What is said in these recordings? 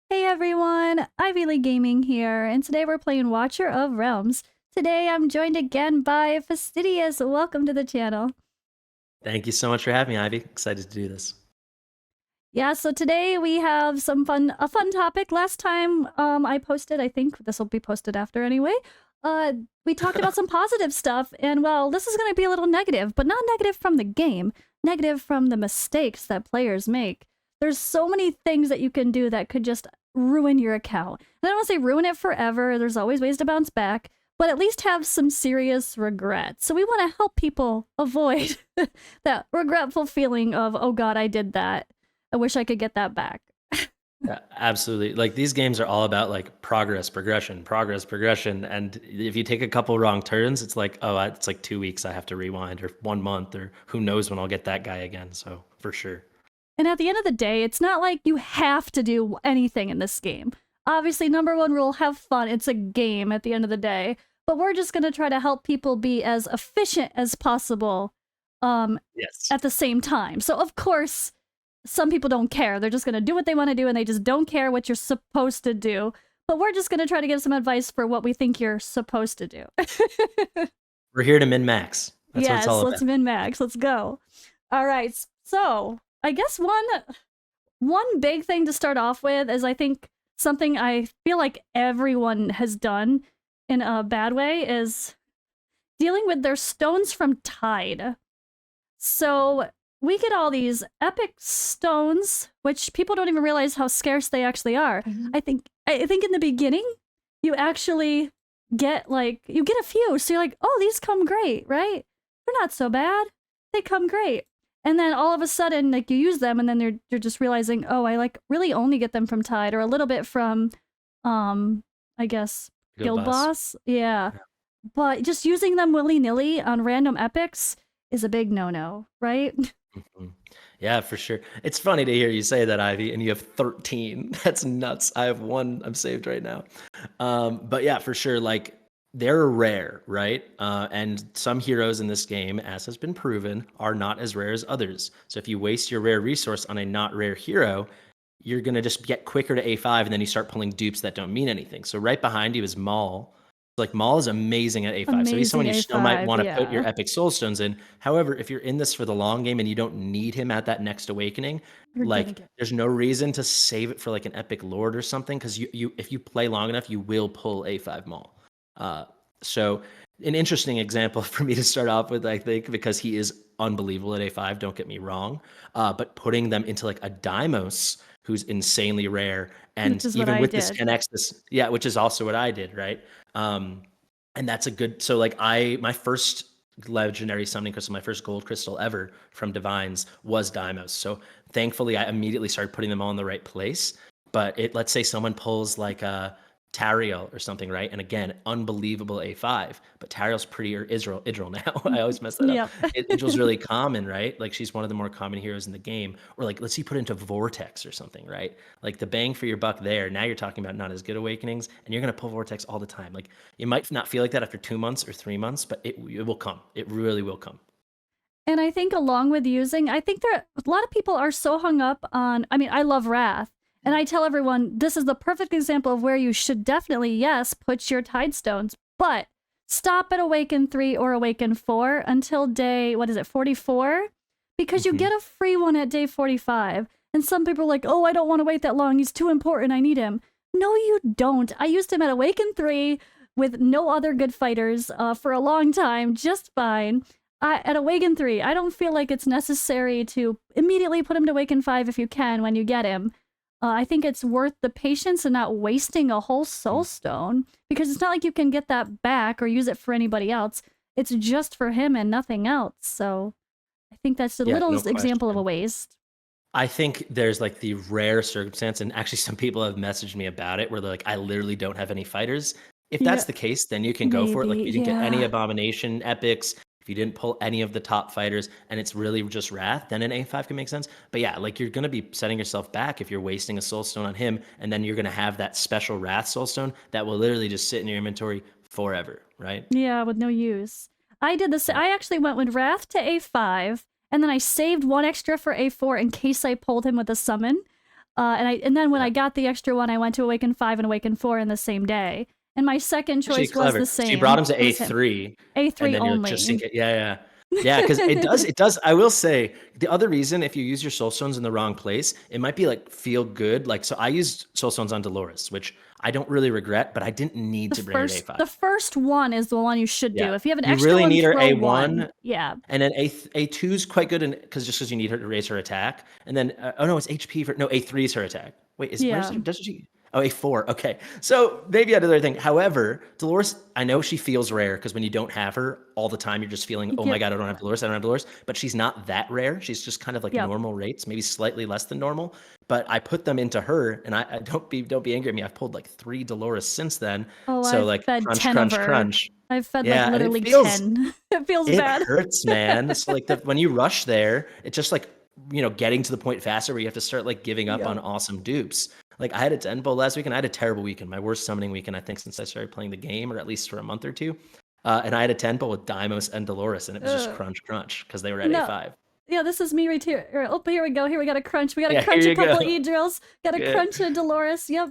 Hey everyone, Ivy League Gaming here, and today we're playing Watcher of Realms. Today I'm joined again by Fastidious. Welcome to the channel. Thank you so much for having me, Ivy. Excited to do this. Yeah, so today we have a fun topic. Last time I posted, I think this will be posted after anyway. Uh, we talked about some positive stuff, and well, this is going to be a little negative, but not negative from the game, negative from the mistakes that players make. There's so many things that you can do that could just ruin your account. And I don't want to say ruin it forever. There's always ways to bounce back, but at least have some serious regret. So we want to help people avoid that regretful feeling of, oh God, I did that. I wish I could get that back. Yeah, absolutely. Like these games are all about like progress, progression. And if you take a couple wrong turns, it's like, oh, it's like 2 weeks I have to rewind, or 1 month, or who knows when I'll get that guy again. So for sure. And at the end of the day, it's not like you have to do anything in this game. Obviously, number one rule, have fun. It's a game at the end of the day. But we're just going to try to help people be as efficient as possible Yes. at the same time. So, of course, some people don't care. They're just going to do what they want to do and they just don't care what you're supposed to do. But we're just going to try to give some advice for what we think you're supposed to do. We're here to min max. That's what it's Yes, all let's about. min max. Let's go. All right. So, I guess one big thing to start off with is I think something I feel like everyone has done in a bad way is dealing with their stones from Tide. So we get all these epic stones, which people don't even realize how scarce they actually are. I think in the beginning, you actually get a few. So you're like, oh, these come great, right? They're not so bad. They come great. And then all of a sudden, like you use them, and then you're just realizing, oh, I like really only get them from Tide or a little bit from, I guess Guild Guild Boss. Boss. Yeah, but just using them willy nilly on random epics is a big no no, right? Mhm. Yeah, for sure. It's funny to hear you say that, Ivy, and you have 13. That's nuts. I have one. I'm saved right now. But yeah, for sure. Like they're rare, right? And some heroes in this game, as has been proven, are not as rare as others. So if you waste your rare resource on a not rare hero, you're gonna just get quicker to A5, and then you start pulling dupes that don't mean anything. So right behind you is Maul. Like Maul is amazing at A5. So he's someone Amazing you still might A5, want to put yeah. your epic soul stones in. However, if you're in this for the long game and you don't need him at that next awakening, You're gonna like get there's no reason to save it for like an epic lord or something, because you if you play long enough, you will pull A5 Maul. So an interesting example for me to start off with, I think, because he is unbelievable at A5, don't get me wrong. But putting them into like a Deimos who's insanely rare, which and is what even I with this did. 10x, yeah, which is also what I did, right? Um, and that's a good. So like my first legendary summoning crystal, my first gold crystal ever from Divines was Deimos. So thankfully, I immediately started putting them all in the right place. But let's say someone pulls like a Tariel or something, right? And again, unbelievable A5, but Tariel's pretty, or Idril now. I always mess that up. Yep. Idril's really common, right? Like she's one of the more common heroes in the game. Or like, let's see, put into Vortex or something, right? Like the bang for your buck there. Now you're talking about not as good awakenings, and you're gonna pull Vortex all the time. Like you might not feel like that after 2 months or 3 months, but it will come. It really will come. And I think along with using, I think there a lot of people are so hung up on, I mean, I love Wrath. And I tell everyone this is the perfect example of where you should definitely, yes, put your Tide Stones, but stop at Awaken 3 or Awaken 4 until day, what is it, 44? Because you Mhm. get a free one at day 45. And some people are like, oh, I don't want to wait that long. He's too important. I need him. No, you don't. I used him at Awaken 3 with no other good fighters for a long time, just fine. At Awaken 3, I don't feel like it's necessary to immediately put him to Awaken 5 if you can when you get him. I think it's worth the patience and not wasting a whole soul stone, because it's not like you can get that back or use it for anybody else. It's just for him and nothing else. So I think that's a Yeah, little no example of a question. waste. I think there's like the rare circumstance, and actually some people have messaged me about it, where they're like, I literally don't have any fighters. If Yeah, that's the case, then you can go for it. Like maybe. if you didn't get any Yeah. Abomination epics, if you didn't pull any of the top fighters, and it's really just Wrath, then an A5 can make sense. But yeah, like you're gonna be setting yourself back if you're wasting a soul stone on him, and then you're gonna have that special Wrath soul stone that will literally just sit in your inventory forever, right? Yeah, with no use. I did this. Yeah. I actually went with Wrath to A5, and then I saved one extra for A4 in case I pulled him with a summon. And then when Yeah. I got the extra one, I went to Awaken 5 and Awaken 4 in the same day. And my second Actually choice was clever. the So you brought same. him to It was him. A3, and A3 then you're like, just in only. case. Yeah, yeah. Yeah, because it does. I will say the other reason, if you use your soul stones in the wrong place, it might be like feel good. Like, so I used soul stones on Dolores, which I don't really regret, but I didn't need The to bring her to first A5. the first one is the one you should Yeah. do. If you have an You extra really one, need her throw one. A1, Yeah. and then A2 is quite good because you need her to raise her attack. And then oh no, it's HP for no A3 is her attack. Wait, Yeah. does she? Oh, A4. Okay, so maybe another thing. However, Dolores, I know she feels rare because when you don't have her all the time, you're just feeling, You oh my get god, I don't have Dolores, I don't have Dolores. But she's not that rare. She's just kind of like Yep. normal rates, maybe slightly less than normal. But I put them into her, and I don't be angry at me. I've pulled like 3 Dolores since then. Oh, So I've like fed crunch, 10 of crunch, her. crunch. I've fed like Yeah, and literally 10. It feels it bad. hurts, man. So like when you rush there, it's just like, getting to the point faster where you have to start like giving up on Yep. awesome dupes. Like I had a Tenpo last week and I had a terrible weekend, my worst summoning weekend I think since I started playing the game, or at least for a month or two. And I had a Tenpo with Deimos and Dolores, and it was just Ugh. crunch because they were at No. A5. Yeah, this is me right here. Oh, here we go. Here we got to crunch. We got to Yeah, crunch here a you couple go. E-drills. Got to Good. crunch a Dolores. Yep.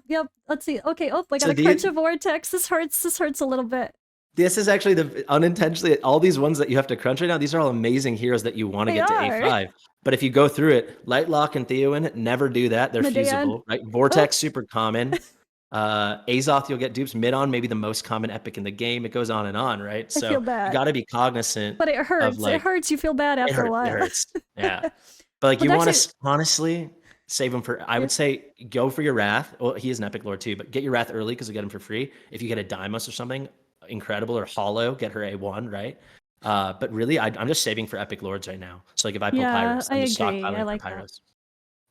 Let's see. Okay. Oh, I got So to crunch a Vortex. This hurts a little bit. This is actually unintentionally, all these ones that you have to crunch right now, these are all amazing heroes that you want to They get to are. A5. But if you go through it, Lightlock and Theowen, never do that. They're Medan. fusible, right? Vortex, super common. Azoth, you'll get dupes. Midon, maybe the most common epic in the game. It goes on and on, right? I So feel you bad. got to be cognizant. But it hurts. Of like, it hurts. You feel bad after a while. It hurts. Yeah. But like But you want actually- to honestly save him for, I would say go for your Wrath. Well, he is an epic lord too, but get your Wrath early because you get him for free. If you get a Deimos or something, incredible, or Hollow, get her A1, right? But really, I'm just saving for epic lords right now. So like if I pull Pyrus, I'm just agree. stockpiling I like for Pyrus.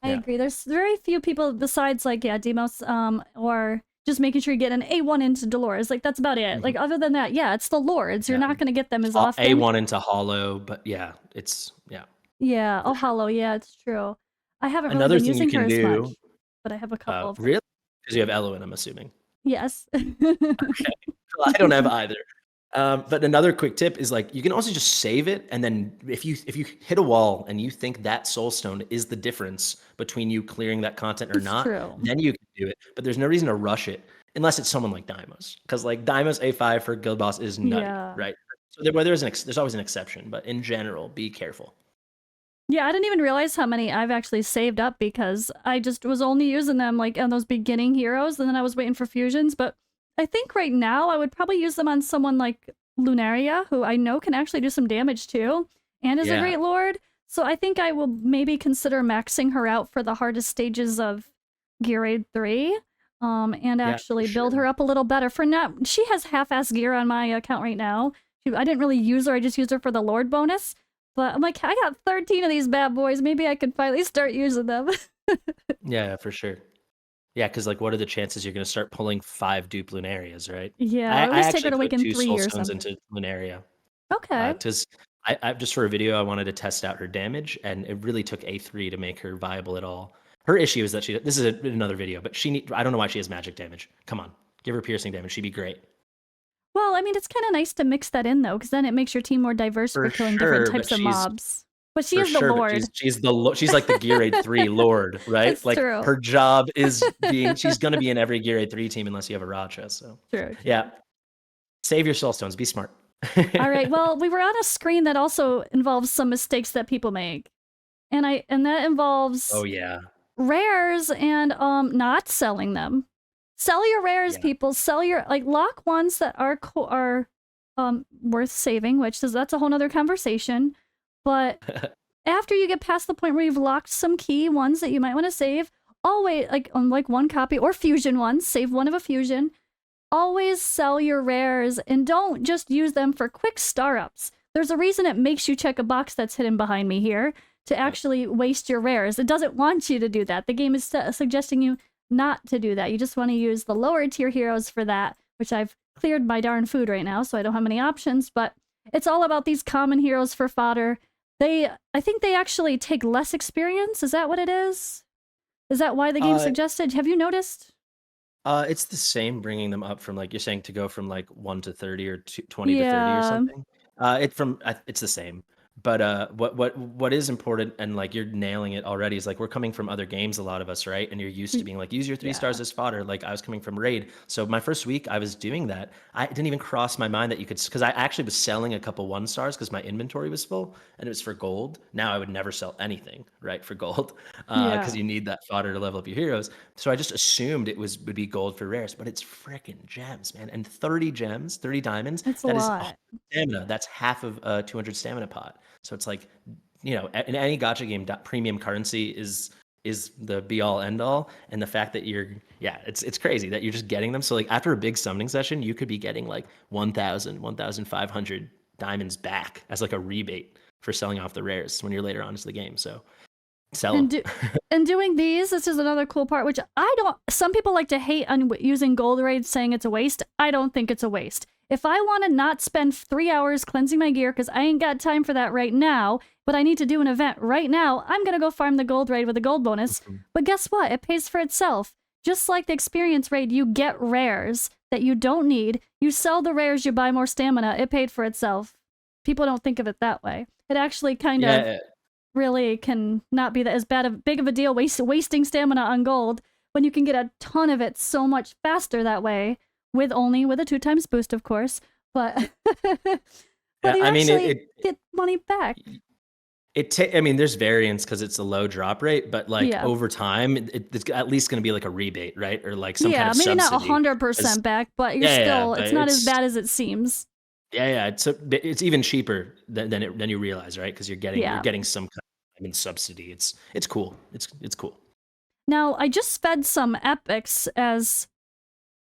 I agree. There's very few people besides like Demos, or just making sure you get an A1 into Dolores. Like that's about it. Like other than that, yeah, it's the lords. You're not gonna get them as often. A1 into Hollow, but yeah, it's Yeah. Oh, Hollow. Yeah, it's true. I haven't really another been thing you using her can as do. much, but I have a couple of them. Really? Because you have Eloin, I'm assuming. Yes. Okay. Well, I don't have either. But another quick tip is like you can also just save it, and then if you hit a wall and you think that soul stone is the difference between you clearing that content or not, then you can do it. But there's no reason to rush it unless it's someone like Deimos, because like Deimos A5 for guild boss is nutty, right? So there's always an exception, but in general, be careful. Yeah, I didn't even realize how many I've actually saved up because I just was only using them like on those beginning heroes, and then I was waiting for fusions. But I think right now I would probably use them on someone like Lunaria, who I know can actually do some damage too, and is a great lord. So I think I will maybe consider maxing her out for the hardest stages of Gear Raid 3, and actually build her up a little better. For now, she has half-ass gear on my account right now. I didn't really use her, I just used her for the lord bonus. But I'm like, I got 13 of these bad boys. Maybe I could finally start using them. Yeah, for sure. Yeah, because like, what are the chances you're going to start pulling 5 dupe Lunarias, right? Yeah, I at least actually take her to put Awaken 2 3 soul or stones something. into Lunaria. Okay. Because I just for a video, I wanted to test out her damage, and it really took A3 to make her viable at all. Her issue is that this is another video, but I don't know why she has magic damage. Come on, give her piercing damage. She'd be great. Well, I mean, it's kind of nice to mix that in, though, because then it makes your team more diverse for killing different types of mobs. But she is the lord. She's like the Gear Raid 3 lord, right? It's like true. her job is she's going to be in every Gear Raid 3 team unless you have a Racha. So true. Yeah, save your soul stones. Be smart. All right. Well, we were on a screen that also involves some mistakes that people make, and that involves rares and not selling them. Sell your rares, people. Sell your lock ones that are worth saving, that's a whole nother conversation. But after you get past the point where you've locked some key ones that you might want to save, always on one copy or fusion ones, save one of a fusion. Always sell your rares and don't just use them for quick star ups. There's a reason it makes you check a box that's hidden behind me here to actually waste your rares. It doesn't want you to do that. The game is suggesting you not to do that. You just want to use the lower tier heroes for that, which I've cleared my darn food right now, so I don't have many options, but it's all about these common heroes for fodder. I think they actually take less experience. Is that what it is? Is that why the game suggested? Have you noticed? It's the same, bringing them up from you're saying to go from 1 to 30 or 20 to 30 or something. It's the same. But what is important, and like you're nailing it already, is like we're coming from other games, a lot of us, right? And you're used to being like, use your three Yeah. stars as fodder. Like I was coming from raid, so my first week I was doing that. I didn't even cross my mind that you could, because I actually was selling a couple 1 stars because my inventory was full and it was for gold. Now I would never sell anything, right, for gold, because Yeah. you need that fodder to level up your heroes. So I just assumed would be gold for rares, but it's freaking gems, man. And 30 gems, 30 diamonds, It's a that is lot. stamina. That's half of a 200 stamina pot. So it's like, in any gacha game, premium currency is the be all end all. And the fact that it's crazy that you're just getting them. So like after a big summoning session, you could be getting like 1,000, 1,500 diamonds back as like a rebate for selling off the rares when you're later on into the game. So sell And them. do and doing these, this is another cool part, which I don't. Some people like to hate on using gold raids, saying it's a waste. I don't think it's a waste. If I want to not spend 3 hours cleansing my gear because I ain't got time for that right now, but I need to do an event right now, I'm gonna go farm the gold raid with a gold bonus. But guess what? It pays for itself. Just like the experience raid, you get rares that you don't need. You sell the rares, you buy more stamina. It paid for itself. People don't think of it that way. It actually kind of Yeah. really can not be that as big of a deal wasting stamina on gold when you can get a ton of it so much faster that way with a 2 times boost, of course, but but Yeah, you I mean, actually get money back. I mean, there's variance because it's a low drop rate, but like Yeah. over time, it's at least going to be like a rebate, right? Or like some kind Yeah, of maybe not subsidy. 'Cause- 100% back, but you're yeah, still, but it's not as bad as it seems. yeah, it's even cheaper than you realize, right? Because you're Yeah. getting some kind of, I mean, subsidy. It's cool. It's cool. Now, I just fed some epics as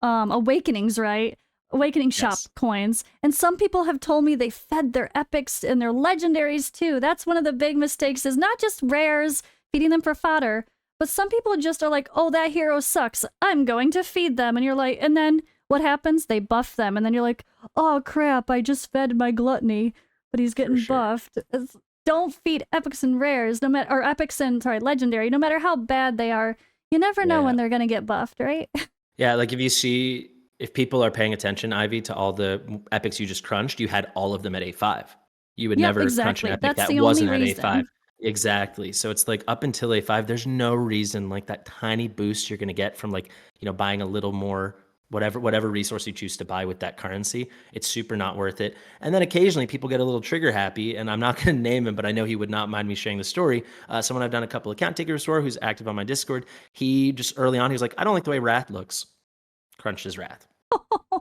awakenings, right? Awakening shop Yes. coins. And some people have told me they fed their epics and their legendaries too. That's one of the big mistakes, is not just rares, feeding them for fodder, but some people just are like, oh, that hero sucks, I'm going to feed them. And you're like, and then what happens? They buff them. And then you're like, oh crap, I just fed my gluttony, but he's getting sure. buffed. Don't feed epics and rares, no matter, or epics and, sorry, legendary, no matter how bad they are. You never know when they're going to get buffed, right? Yeah, like if people are paying attention, Ivy, to all the epics you just crunched, you had all of them at A5. You would Yep, never crunch an exactly. epic That's that the only wasn't at A5. reason. Exactly. So it's like up until A5, there's no reason, like that tiny boost you're going to get from like, buying a little more, whatever resource you choose to buy with that currency. It's super not worth it. And then occasionally people get a little trigger happy, and I'm not going to name him, but I know he would not mind me sharing the story. Someone I've done a couple account takers for, who's active on my Discord, he just early on, he was like, I don't like the way Wrath looks. Crunched his Wrath.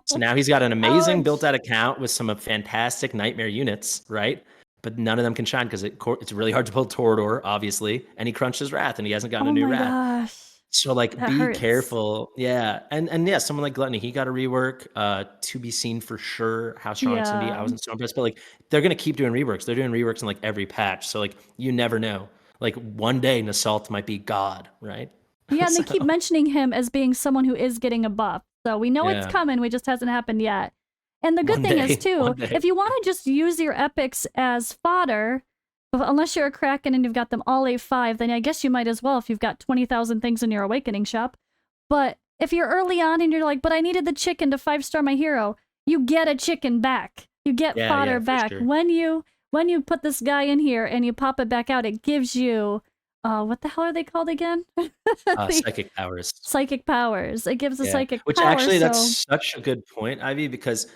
So now he's got an amazing Ouch. built-out account with some fantastic Nightmare units, right? But none of them can shine because it's really hard to build Torador, obviously. And he crunched his Wrath, and he hasn't gotten Oh a new my Wrath. gosh. So like, That be hurts. careful. Yeah, and yeah, someone like Gluttony, he got a rework. To be seen for sure how strong it's gonna be. I Yeah. wasn't so impressed, but like they're gonna keep doing reworks. They're doing reworks in like every patch. So like you never know. Like one day Nasalt might be God, right? Yeah, and they So, keep mentioning him as being someone who is getting a buff. So we know it's yeah. coming, it just hasn't happened yet. And the good One thing day, is, too, one day. if you want to just use your epics as fodder, unless you're a Kraken and you've got them all A5, then I guess you might as well if you've got 20,000 things in your awakening shop. But if you're early on and you're like, but I needed the chicken to 5-star my hero, you get a chicken back. You get fodder for back. sure. When you put this guy in here and you pop it back out, it gives you what the hell are they called again? Psychic powers. Psychic powers. It gives a psychic Which power. actually, so that's such a good point, Ivy, because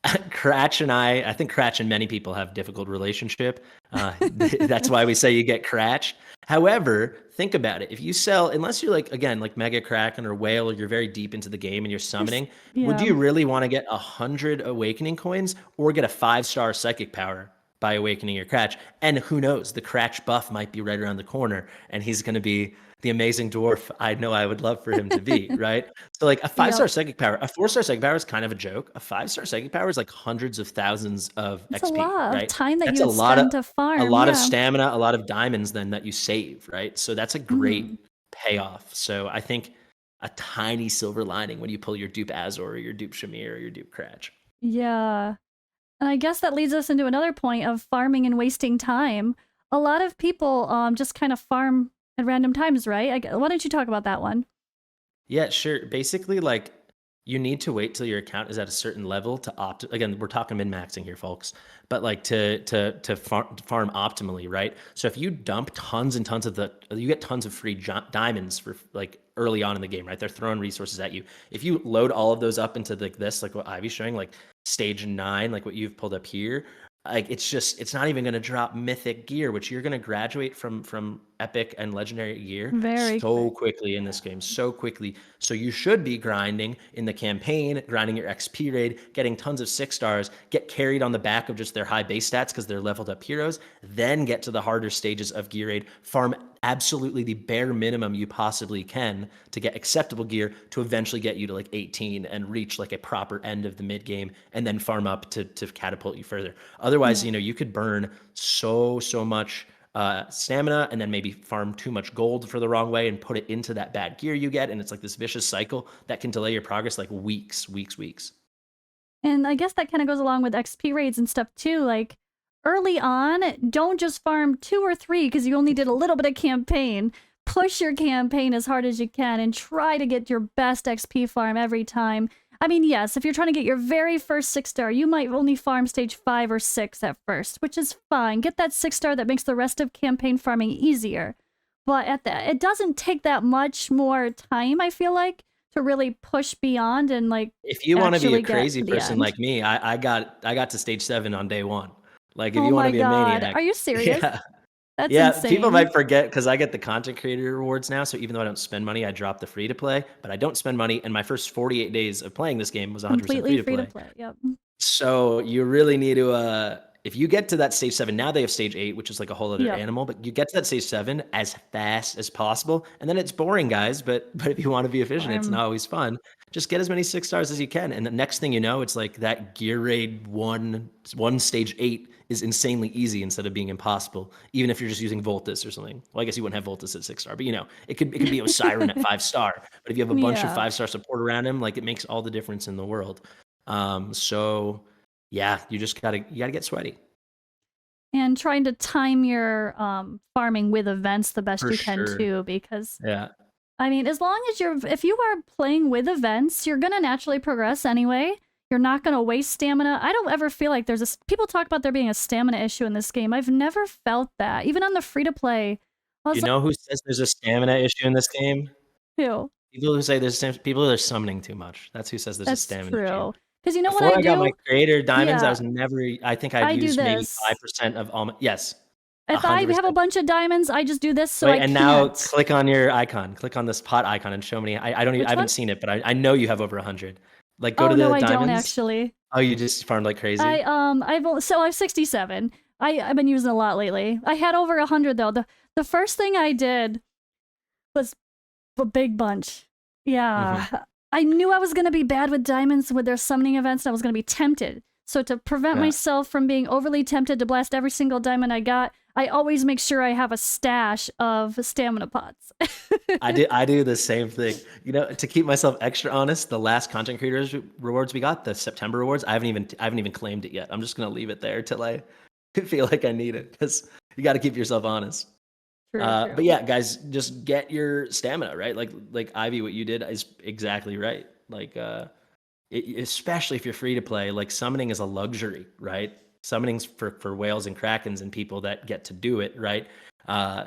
Cratch and I think Cratch and many people have difficult relationship. That's why we say you get Cratch. However, think about it. If you sell, unless you're like, again, like Mega Kraken or Whale, or you're very deep into the game and you're summoning, would yeah. you really want to get 100 awakening coins or get a 5-star psychic power by awakening your Cratch? And who knows, the Cratch buff might be right around the corner and he's going to be the amazing dwarf I know I would love for him to be, right? So like a 5-star Yep. psychic power, a 4-star psychic power is kind of a joke. A 5-star psychic power is like hundreds of thousands of It's XP, a lot right? of time that That's you a would lot spend of to farm. a lot of yeah. stamina, a lot of diamonds then that you save, right? So that's a great Mhm. payoff. So I think a tiny silver lining when you pull your dupe Azor or your dupe Shamir or your dupe Cratch. Yeah. And I guess that leads us into another point of farming and wasting time. A lot of people just kind of farm at random times, right? Why don't you talk about that one? Yeah, sure. Basically, like You need to wait till your account is at a certain level to opt. Again, we're talking min maxing here, folks. But like to farm optimally, right? So if you dump tons and tons of you get tons of free diamonds for like early on in the game, right? They're throwing resources at you. If you load all of those up into like what Ivy's showing, like stage 9, like what you've pulled up here, like it's not even going to drop mythic gear, which you're going to graduate from epic and legendary gear Very so quick. quickly in this game, so quickly. So you should be grinding in the campaign, grinding your XP raid, getting tons of 6 stars, get carried on the back of just their high base stats because they're leveled up heroes, then get to the harder stages of gear raid, farm absolutely the bare minimum you possibly can to get acceptable gear to eventually get you to like 18 and reach like a proper end of the mid game, and then farm up to catapult you further. Otherwise, Yeah. you could burn so much stamina and then maybe farm too much gold for the wrong way and put it into that bad gear you get, and it's like this vicious cycle that can delay your progress like weeks. And I guess that kind of goes along with XP raids and stuff too. Like early on, don't just farm 2 or 3 because you only did a little bit of campaign. Push your campaign as hard as you can and try to get your best XP farm every time. I mean, yes, if you're trying to get your very first 6-star, you might only farm stage 5 or 6 at first, which is fine. Get that 6-star that makes the rest of campaign farming easier. But it doesn't take that much more time, I feel like, to really push beyond and like If you want to be a actually get crazy to the person end. like me, I got to stage 7 on day 1. Like if Oh you want to my be a god. maniac, Are you serious? yeah. That's Yeah, people insane. might forget because I get the content creator rewards now. So even though I don't spend money, I drop the free to play, but I don't spend money. And my first 48 days of playing this game was 100% free Completely to free to play. play. Yep. So you really need to, if you get to that stage 7, now they have stage 8, which is like a whole other Yep. animal, but you get to that stage 7 as fast as possible. And then it's boring, guys. But if you want to be efficient, it's not always fun. Just get as many 6 stars as you can. And the next thing you know, it's like that gear raid one stage 8 is insanely easy instead of being impossible, even if you're just using Voltus or something. Well, I guess you wouldn't have Voltus at 6 star, but it could be Osiren at 5 star. But if you have a bunch of Yeah. 5-star support around him, like it makes all the difference in the world. So yeah, you gotta get sweaty. And trying to time your farming with events the best For you can sure. too, because Yeah. I mean, as long as if you are playing with events, you're gonna naturally progress anyway. You're not gonna waste stamina. I don't ever feel like people talk about there being a stamina issue in this game. I've never felt that. Even on the free to play, I was You know who says there's a stamina issue in this game? like, ew. People who say people that are summoning too much. That's who says there's a That's stamina issue. true. Because you know what Before I I got my do? creator diamonds, Yeah. I was never. I think I I've do used maybe this. 5% of all my. Yes. If I have a 100%. bunch of diamonds, I just do this so Wait, I and can't. now click on your icon. Click on this pot icon and show me. I don't. Which I haven't one? seen it, but I know you have over 100. Like go Oh to the no, I diamonds. don't actually. Oh, you just farmed like crazy. I have 67. I've been using a lot lately. I had over 100 though. The first thing I did was a big bunch. Yeah. I knew I was gonna be bad with diamonds with their summoning events, and I was gonna be tempted. So to prevent Yeah. myself from being overly tempted to blast every single diamond I got, I always make sure I have a stash of stamina pots. I do the same thing. To keep myself extra honest, the last content creators rewards we got, the September rewards, I haven't even claimed it yet. I'm just gonna leave it there till I feel like I need it, because you got to keep yourself honest. True. But yeah, guys, just get your stamina right. Like Ivy, what you did is exactly right. Like especially if you're free to play, like summoning is a luxury, right? Summoning's for whales and krakens and people that get to do it, right?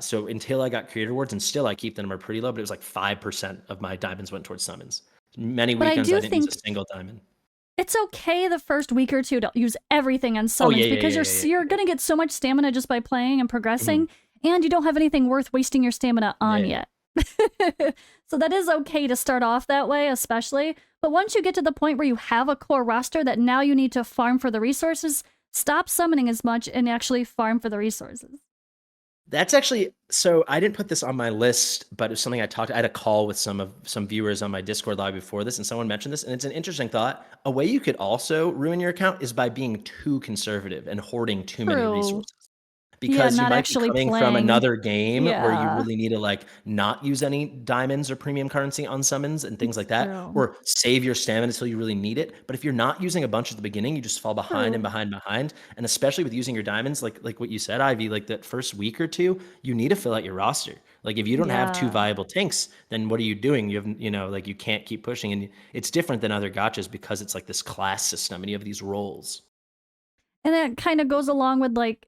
So until I got creator rewards, and still I keep them are pretty low, but it was like 5% of my diamonds went towards summons. Many But I weekends do I didn't use a think- single diamond. It's okay the first week or two to use everything on summons yeah, because yeah, you're gonna get so much stamina just by playing and progressing, and you don't have anything worth wasting your stamina on yet. So that is okay to start off that way, especially. But once you get to the point where you have a core roster that now you need to farm for the resources, stop summoning as much and actually farm for the resources. That's actually, so I didn't put this on my list, but it's something I had a call with some viewers on my Discord live before this, and someone mentioned this, and it's an interesting thought. A way you could also ruin your account is by being too conservative and hoarding too many resources. Because you not might actually be coming from playing. another game where you Yeah. really need to not use any diamonds or premium currency on summons and things like that, True. or save your stamina until you really need it. But if you're not using a bunch at the beginning, you just fall behind and behind. And especially with using your diamonds, like what you said, Ivy, like that first week or two, you need to fill out your roster. Like if you don't have two Yeah. viable tanks, then what are you doing? You have, like you can't keep pushing, and it's different than other gachas because it's like this class system and you have these roles. And it kind of goes along with like,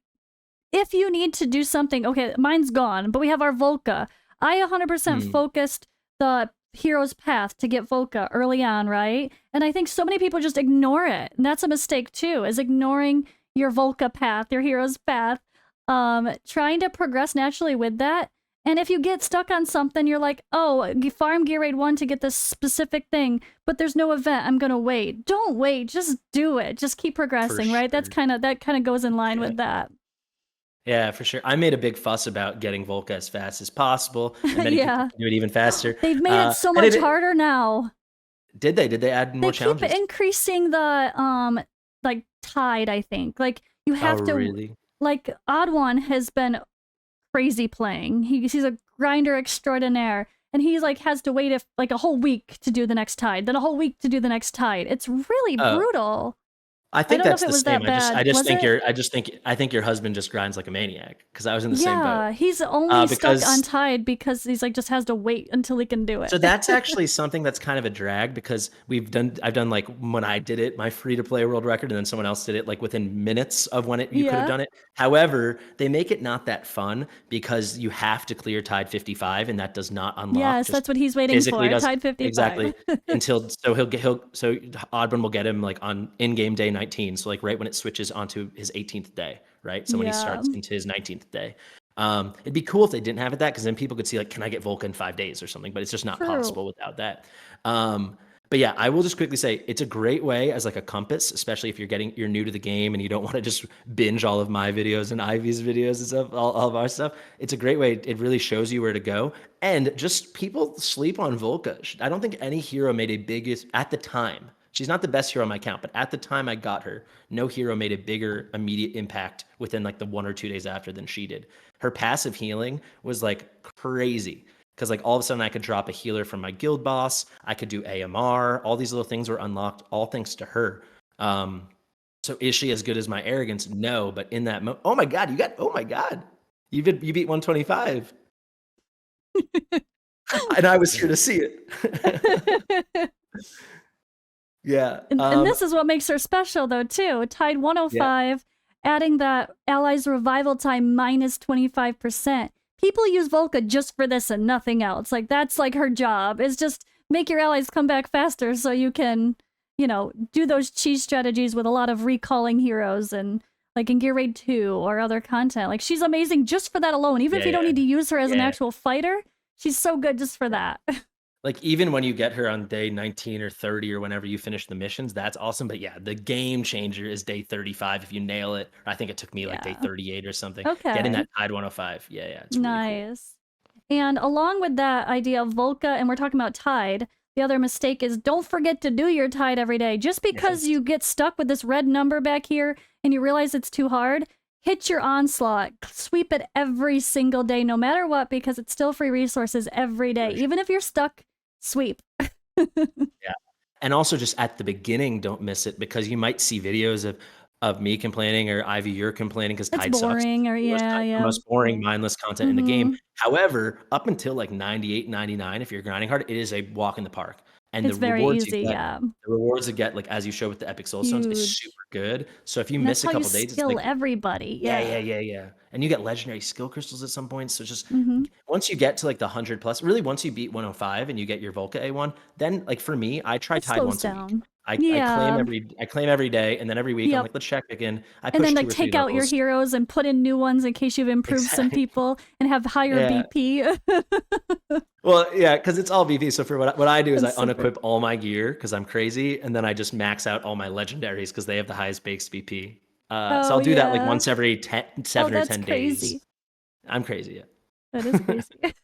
if you need to do something, okay, mine's gone, but we have our Volca. I 100% Hmm. focused the hero's path to get Volca early on, right? And I think so many people just ignore it. And that's a mistake too, is ignoring your Volca path, your hero's path, trying to progress naturally with that. And if you get stuck on something, you're like, oh, farm gear raid 1 to get this specific thing, but there's no event, I'm gonna wait. Don't wait, just do it. Just keep For progressing, right? sure. That kind of goes in line Yeah. with that. Yeah, for sure. I made a big fuss about getting Volca as fast as possible, and many people Yeah. can do it even faster. They've made it so And much harder now. did they? Did they add They more keep challenges? increasing the like tide, I think. Like you Oh, have to really? like Odd One has been crazy playing. He's a grinder extraordinaire and he's like has to wait like a whole week to do the next tide, then a whole week to do the next tide. It's really Oh, brutal. I I think don't know if that's it the was same. that bad. Was it? I think your husband just grinds like a maniac because I was in the same boat. Yeah, he's only stuck on Because tide because he's like just has to wait until he can do it. So that's actually something that's kind of a drag because I've done like when I did it, my free to play world record, and then someone else did it like within minutes of when you could have Yeah. done it. However, they make it not that fun because you have to clear tide 55, and that does not unlock. Yes, Just that's what he's waiting physically for. does Tide 55. exactly until so Oddman will get him like on in game day 19, so like right when it switches onto his 18th day, right? So when he Yeah. starts into his 19th day. It'd be cool if they didn't have it that because then people could see like, can I get Volca in 5 days or something? But it's just not True. possible without that. But yeah, I will just quickly say it's a great way as like a compass, especially if you're new to the game and you don't want to just binge all of my videos and Ivy's videos and stuff, all of our stuff. It's a great way. It really shows you where to go. And just people sleep on Volca. I don't think any hero made a biggest at the time. She's not the best hero on my account, but at the time I got her, no hero made a bigger immediate impact within like the 1 or 2 days after than she did. Her passive healing was like crazy because like all of a sudden I could drop a healer from my guild boss. I could do AMR. All these little things were unlocked, all thanks to her. So is she as good as my arrogance? No, but in that oh my god, you beat 125. And I was here to see it. Yeah. And this is what makes her special, though, too. Tide 105, adding that allies' revival time minus 25%. People use Volca just for this and nothing else. Like, that's like her job, is just make your allies come back faster so you can, do those cheese strategies with a lot of recalling heroes and like in Gear Raid 2 or other content. Like, she's amazing just for that alone. Even if you don't need to use her as an actual fighter, she's so good just for that. Like even when you get her on day 19 or 30 or whenever you finish the missions, that's awesome. But yeah, the game changer is day 35 if you nail it. I think it took me like day 38 or something. Okay. Getting that Tide 105. Yeah, it's really cool. And along with that idea of Volca, and we're talking about Tide, the other mistake is don't forget to do your Tide every day. Just because you get stuck with this red number back here and you realize it's too hard, hit your onslaught, sweep it every single day, no matter what, because it's still free resources every day. Even if you're stuck, sweep. Yeah. And also just at the beginning, don't miss it because you might see videos of me complaining or Ivy, you're complaining because Tide sucks. Boring or the most boring, mindless content in the game. However, up until like 98, 99, if you're grinding hard, it is a walk in the park. And it's the very rewards easy, the rewards you get, like as you show with the Epic Soulstones, is super good. So if you miss a couple days, it's like everybody. Yeah. And you get legendary skill crystals at some point. So just once you get to like the 100 plus, really once you beat 105 and you get your Volca A1, then like for me, I try Tide once a week. I claim every day, and then every week I'm like, let's check again. And then like take out your heroes and put in new ones in case you've improved some people and have higher BP. Well, yeah, because it's all BP. So for what I do is I unequip all my gear because I'm crazy, and then I just max out all my legendaries because they have the highest base BP. So I'll do that like once every 7 or 10 days. I'm crazy. Yeah. That is crazy.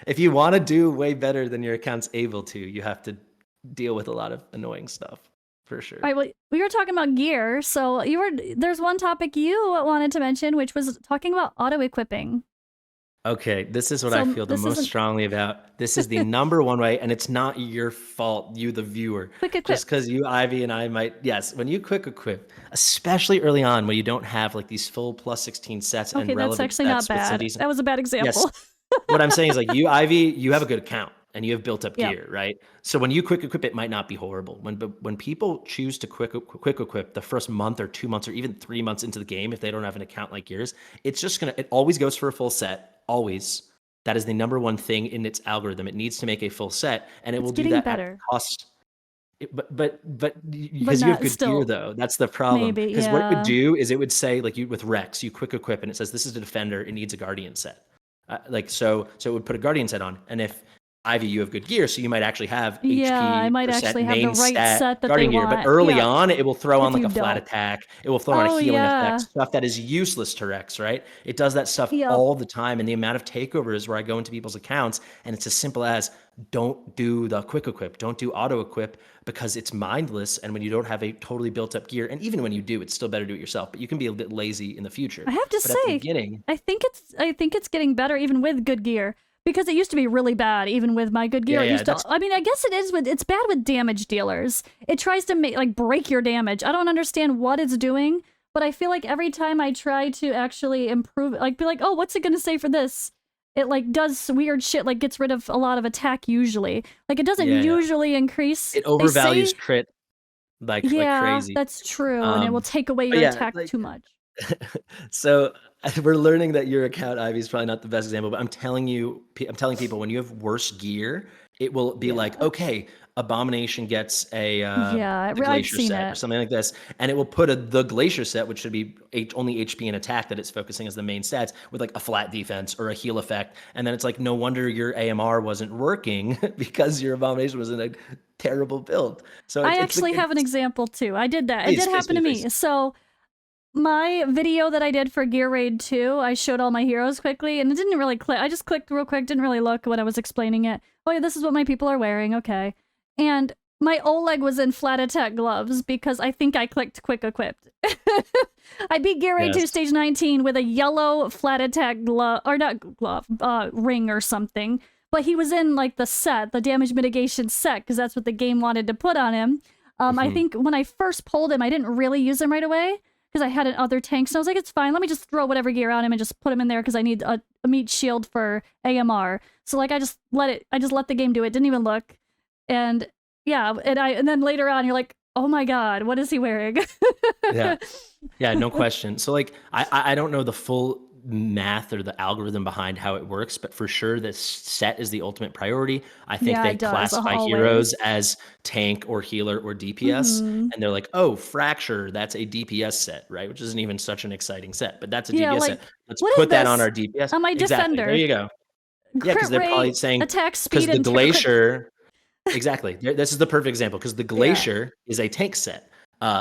If you want to do way better than your account's able to, you have to deal with a lot of annoying stuff for sure. All right, well, we were talking about gear, so there's one topic you wanted to mention, which was talking about auto equipping. Okay, this is what I So feel the this most isn't strongly about. This is the number one way, and it's not your fault, you the viewer. quick Just equip. because you, Ivy, and I might, yes, when you quick equip, especially early on when you don't have like these full plus 16 sets and Okay, that's relevant actually not sets with some bad. decent. That was a bad Yes, example. what I'm saying is like you, Ivy, you have a good account and you have built up Yep. gear, right? So when you quick equip, it might not be horrible. But when people choose to quick equip the first month or 2 months or even 3 months into the game, if they don't have an account like yours, it's just gonna. It always goes for a full set. Always. That is the number one thing in its algorithm. It needs to make a full set, and it It's will do getting that at better, cost. But but because you have not good gear still. though, that's the problem. Maybe, Because what it would yeah. do is it would say like you with Rex, you quick equip, and it says this is a defender. It needs a guardian set. Like so it would put a guardian set on, and if Ivy, you have good gear, so you might actually have Yeah, I HP might percent actually have the main right stat set that they guardian gear. But want. early Yeah, on, it will throw on if like you a flat don't. attack. It will throw on a Oh, healing effect, yeah. stuff that is useless to Rex, right? It does that stuff Yep. all the time, and the amount of takeovers where I go into people's accounts, and it's as simple as don't do the quick equip, don't do auto equip because it's mindless. And when you don't have a totally built up gear, and even when you do, it's still better to do it yourself. But you can be a bit lazy in the future. I have to But at the say, beginning, I think it's getting better even with good gear. Because it used to be really bad, even with my good gear. yeah, It yeah, used to. that's I mean, I guess it is with. It's bad with damage dealers. It tries to make like break your damage. I don't understand what it's doing, but I feel like every time I try to actually improve, like be like, oh, what's it gonna say for this? It like does weird shit, like gets rid of a lot of attack usually. Like it doesn't yeah, yeah. usually increase. It They overvalues say, crit like yeah, crazy. that's true, and it will Um, take away but your yeah, attack like too much. so we're learning that your account Ivy is probably not the best example, but I'm telling you, I'm telling people when you have worse gear, it will be like, Yeah, okay, Abomination gets a yeah, the I've Glacier seen set or it. something like this, and it will put the Glacier set, which should be only HP and attack that it's focusing as the main stats, with like a flat defense or a heal effect, and then it's like no wonder your AMR wasn't working because your Abomination was in a terrible build. So I it's actually have an example too. I did that. It please, did please, happen to please, me. please. So my video that I did for Gear Raid 2, I showed all my heroes quickly, and it didn't really click. I just clicked real quick, didn't really look when I was explaining it. Oh yeah, this is what my people are wearing, okay. And my Oleg was in flat attack gloves because I think I clicked quick equipped. I beat Gear Raid 2 Yes. stage 19 with a yellow flat attack glove, or not glove, ring or something. But he was in like the set, the damage mitigation set, because that's what the game wanted to put on him. I Mhm. think when I first pulled him, I didn't really use him right away because I had other tanks. And I was like, it's fine. Let me just throw whatever gear on him and just put him in there because I need a meat shield for AMR. So like I just let the game do it. Didn't even look. And yeah, and then later on you're like, oh my god, what is he wearing? Yeah. Yeah, no question. So like I don't know the full math or the algorithm behind how it works, but for sure this set is the ultimate priority. I think Yeah, they it does classify always. heroes as tank or healer or DPS, Hmm. and they're like, "Oh, Fracture, that's a DPS set, right?" Which isn't even such an exciting set, but that's a Yeah, DPS set. like Let's what is put that on this? our DPS. On my Exactly. There defender, you go. Yeah, because crit they're probably rate, saying attack because speed, the and crit. Glacier exactly. This is the perfect example because the Yeah. Glacier is a tank set.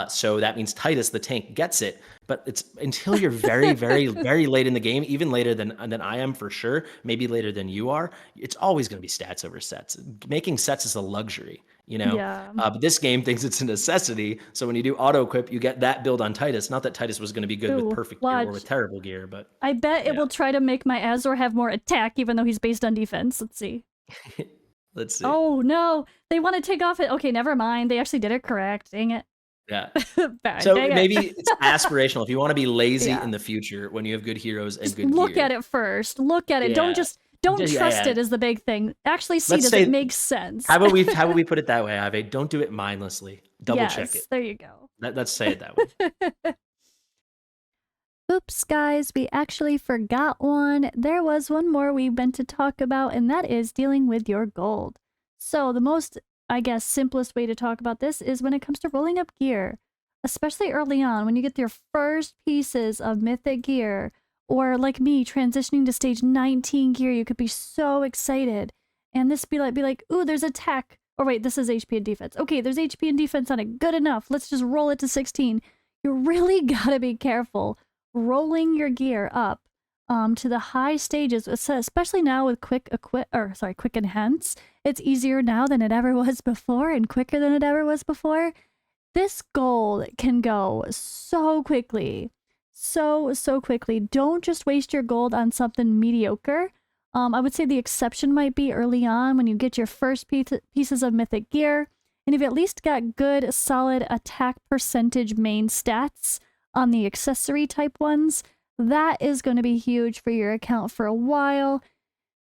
So that means Titus, the tank, gets it. But it's until you're very, very, very late in the game, even later than I am for sure, maybe later than you are. It's always going to be stats over sets. Making sets is a luxury, you know. Yeah. But this game thinks it's a necessity. So when you do auto equip, you get that build on Titus. Not that Titus was going to be good with Ooh, perfect gear or watch. with terrible gear, but I bet it yeah. will try to make my Azor have more attack, even though he's based on defense. Let's see. Let's see. Oh no, they want to take off it. Okay, never mind. They actually did it correct. Dang it. Yeah. Bad. So Dang maybe it. it's aspirational. If you want to be lazy Yeah. in the future when you have good heroes and Just good look gear. at it first. Look at it. Yeah. Don't Yeah, trust yeah. it is the big thing. Actually see Let's does it say make sense. how about we put it that way, Ave? Don't do it mindlessly. Double check it. Yes, there you go. Let's say it that way. Oops, guys, we actually forgot one. There was one more we meant to talk about, and that is dealing with your gold. So, the most, I guess, simplest way to talk about this is when it comes to rolling up gear, especially early on, when you get your first pieces of mythic gear, or like me, transitioning to stage 19 gear, you could be so excited. And this be like, ooh, there's attack. Or wait, this is HP and defense. Okay, there's HP and defense on it. Good enough. Let's just roll it to 16. You really gotta be careful rolling your gear up to the high stages, especially now with quick enhance. It's easier now than it ever was before and quicker than it ever was before. This gold can go so quickly. so quickly. Don't just waste your gold on something mediocre. I would say the exception might be early on when you get your first pieces of mythic gear, and you've at least got good, solid attack percentage main stats on the accessory type ones. That is going to be huge for your account for a while.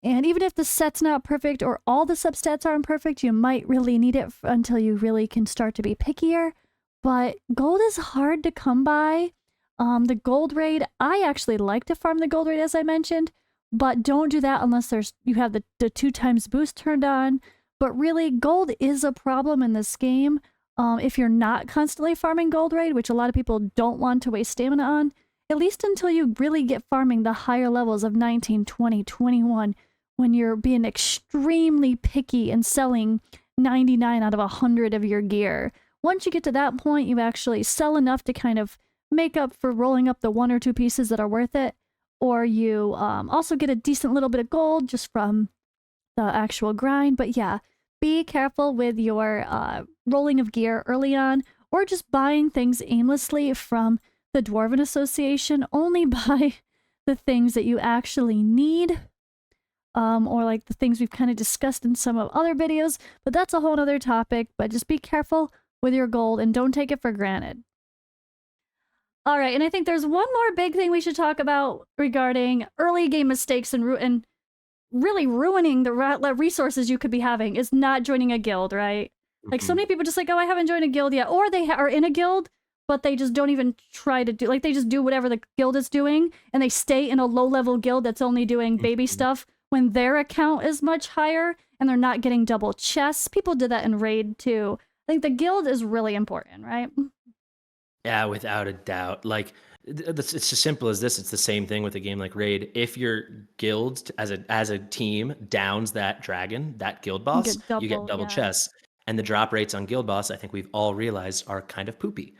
And even if the set's not perfect or all the substats aren't perfect, you might really need it until you really can start to be pickier. But gold is hard to come by. The gold raid, I actually like to farm the gold raid as I mentioned, but don't do that unless you have the 2x boost turned on. But really, gold is a problem in this game. If you're not constantly farming gold raid, which a lot of people don't want to waste stamina on, at least until you really get farming the higher levels of 19, 20, 21, when you're being extremely picky and selling 99 out of 100 of your gear. Once you get to that point, you actually sell enough to kind of make up for rolling up the 1 or 2 pieces that are worth it, or you also get a decent little bit of gold just from the actual grind. But yeah, be careful with your rolling of gear early on, or just buying things aimlessly from the Dwarven Association. Only buy the things that you actually need, or like the things we've kind of discussed in some of other videos, but that's a whole other topic. But just be careful with your gold and don't take it for granted. All right, and I think there's one more big thing we should talk about regarding early game mistakes and really ruining the resources you could be having is not joining a guild, right? Like so many people just like, oh, I haven't joined a guild yet, or they are in a guild, but they just don't even try to do, like they just do whatever the guild is doing, and they stay in a low-level guild that's only doing baby stuff when their account is much higher, and they're not getting double chests. People did that in Raid too. I think the guild is really important, right? Yeah, without a doubt. Like it's as simple as this. It's the same thing with a game like Raid. If your guild as a team downs that dragon, that guild boss, you get double chests. And the drop rates on guild boss, I think we've all realized, are kind of poopy.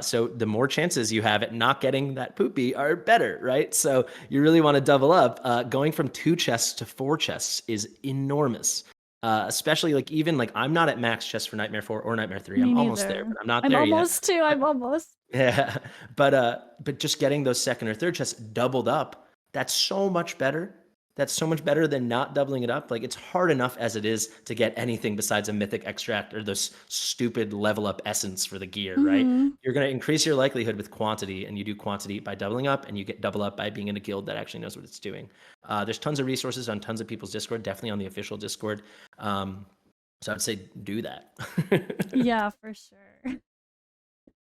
So the more chances you have at not getting that poopy are better, right? So you really want to double up. Going from 2 chests to 4 chests is enormous. Especially like even like I'm not at max chest for Nightmare 4 or Nightmare 3. I'm almost there, but I'm not there yet. I'm almost too. I'm almost. Yeah, but just getting those second or third chests doubled up, that's so much better. That's so much better than not doubling it up. Like it's hard enough as it is to get anything besides a mythic extract or this stupid level up essence for the gear, right? You're going to increase your likelihood with quantity, and you do quantity by doubling up, and you get double up by being in a guild that actually knows what it's doing. There's tons of resources on tons of people's Discord, definitely on the official Discord. So I'd say do that. Yeah, for sure.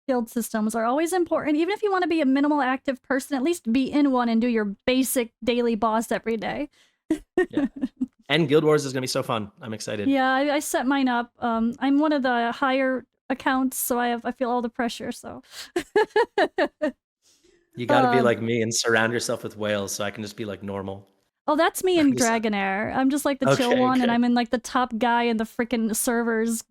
Guild systems are always important. Even if you want to be a minimal active person, at least be in one and do your basic daily boss every day. Yeah. And Guild Wars is going to be so fun. I'm excited. Yeah, I set mine up. I'm one of the higher accounts, so I feel all the pressure, so. You got to be like me and surround yourself with whales so I can just be like normal. Oh, that's me in Dragonair. I'm just like the chill one, and I'm in like the top guy in the freaking servers.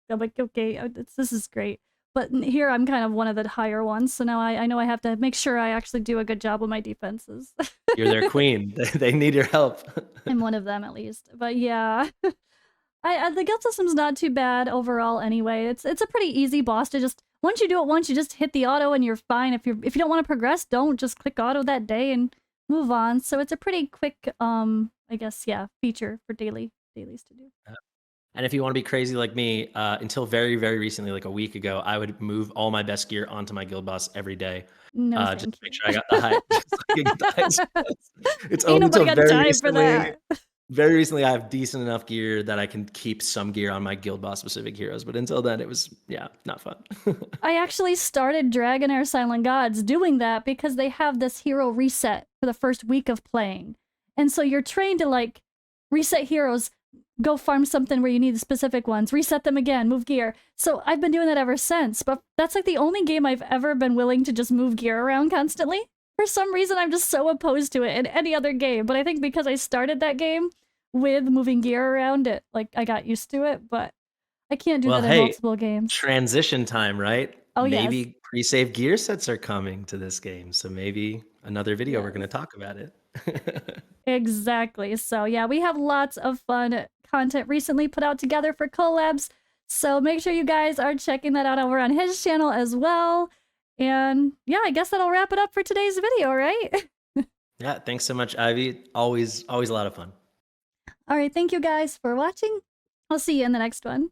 I'm like, okay, this is great. But here I'm kind of one of the higher ones, so now I know I have to make sure I actually do a good job with my defenses. You're their queen. They need your help. I'm one of them at least. But yeah, the guild system's not too bad overall anyway. It's a pretty easy boss to just, once you do it once, you just hit the auto and you're fine. If you don't want to progress, don't just click auto that day and move on. So it's a pretty quick, I guess, yeah, feature for dailies to do. And if you want to be crazy like me, until very, very recently, like a week ago, I would move all my best gear onto my guild boss every day. No, just to make sure I got the high. It's ain't only nobody until got time for that. Very recently, I have decent enough gear that I can keep some gear on my guild boss specific heroes. But until then, it was, yeah, not fun. I actually started Dragonair Silent Gods doing that because they have this hero reset for the first week of playing. And so you're trained to like reset heroes, go farm something where you need the specific ones, reset them again, move gear. So I've been doing that ever since, but that's like the only game I've ever been willing to just move gear around constantly. For some reason, I'm just so opposed to it in any other game, but I think because I started that game with moving gear around it, like I got used to it, but I can't do that in multiple games. Transition time, right? Oh, maybe yes. pre-save gear sets are coming to this game, so maybe another video we're going to talk about it. Exactly. So yeah, we have lots of fun content recently put out together for collabs. So make sure you guys are checking that out over on his channel as well. And yeah, I guess that'll wrap it up for today's video, right? Yeah, thanks so much, Ivy. Always a lot of fun. All right, thank you guys for watching. I'll see you in the next one.